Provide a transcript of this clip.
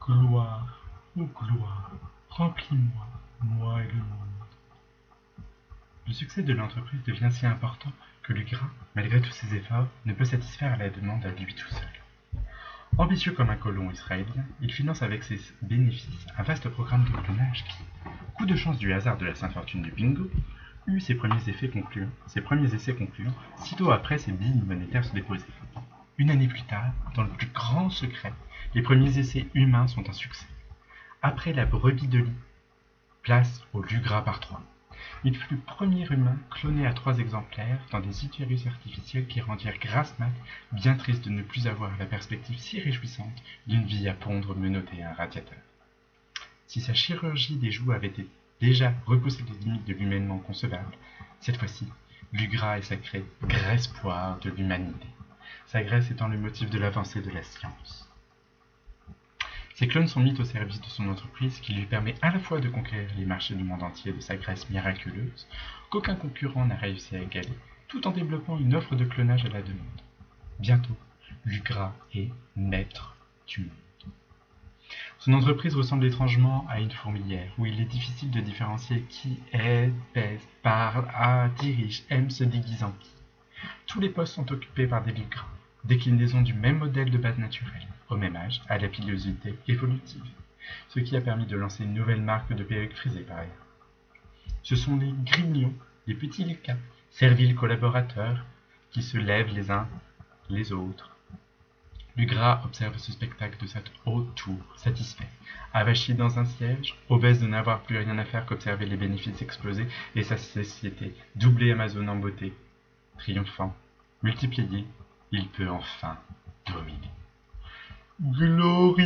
Gloire, ô gloire, remplis-moi, moi et le monde. Le succès de l'entreprise devient si important que Lugras, malgré tous ses efforts, ne peut satisfaire la demande à lui tout seul. Ambitieux comme un colon israélien, il finance avec ses bénéfices un vaste programme de clonage qui, coup de chance du hasard de la sainte fortune du bingo, eut ses premiers essais concluants, sitôt après ses billes monétaires se déposaient. Une année plus tard, dans le plus grand secret, les premiers essais humains sont un succès. Après la brebis de lit, place au Lugras par 3. Il fut le premier humain cloné à 3 exemplaires dans des utérus artificiels qui rendirent Grassman bien triste de ne plus avoir la perspective si réjouissante d'une vie à pondre menottée à un radiateur. Si sa chirurgie des joues avait déjà repoussé les limites de l'humainement concevable, cette fois-ci, Lugras est sacré graisse-poire de l'humanité, sa graisse étant le motif de l'avancée de la science. Ces clones sont mis au service de son entreprise qui lui permet à la fois de conquérir les marchés du monde entier de sa graisse miraculeuse, qu'aucun concurrent n'a réussi à égaler, tout en développant une offre de clonage à la demande. Bientôt, Lugras est maître du monde. Son entreprise ressemble étrangement à une fourmilière, où il est difficile de différencier qui est, pèse, parle, dirige, aime, se déguise en qui. Tous les postes sont occupés par des Lugras, déclinaison du même modèle de base naturelle, au même âge, à la pilosité évolutive, ce qui a permis de lancer une nouvelle marque de perruques frisées par ailleurs. Ce sont les grignons, les petits lucas, serviles collaborateurs, qui se lèvent les uns les autres. Lugras observe ce spectacle de cette haute tour, satisfait, avachi dans un siège, obèse de n'avoir plus rien à faire qu'observer les bénéfices exploser et sa société, doublée Amazon en beauté. Triomphant, multiplié, il peut enfin dominer. Glory